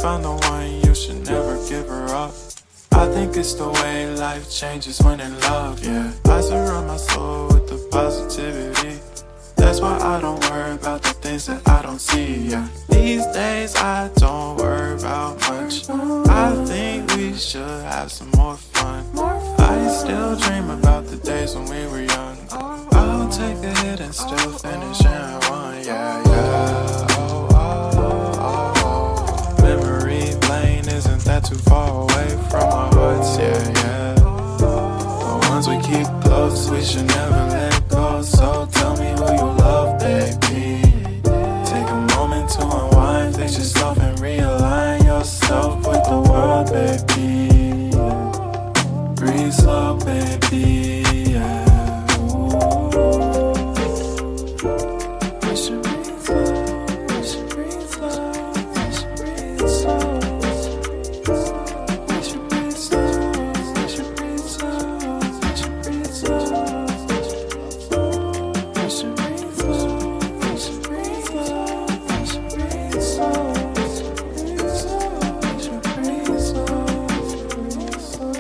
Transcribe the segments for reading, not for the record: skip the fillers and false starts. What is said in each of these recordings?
found the one, you should never give her up. I think it's the way life changes when in love, yeah. I surround my soul with the positivity. That's why I don't worry about the things that I don't see, yeah. These days I don't worry about much. I think we should have some more fun. I still dream about the days when we were young. I'll take a hit and still finish and run, yeah, yeah. Oh, oh, oh, oh. Memory lane isn't that too far away from our hearts, yeah, yeah. The ones we keep close, we should never let go. So tell me who you love, baby. Take a moment to unwind, fix yourself and realign yourself with the world, baby. Breathe slow, baby, yeah. We should breathe slow, we should breathe slow, we should breathe slow. We should breathe slow, we should breathe slow, we should breathe slow. We should breathe slow, we should breathe slow, we should breathe slow. We should breathe slow, breathe slow.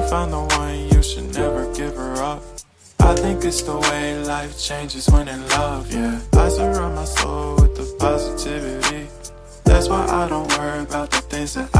Found the one, you should never give her up. I think it's the way life changes when in love, yeah. I surround my soul with the positivity. That's why I don't worry about the things that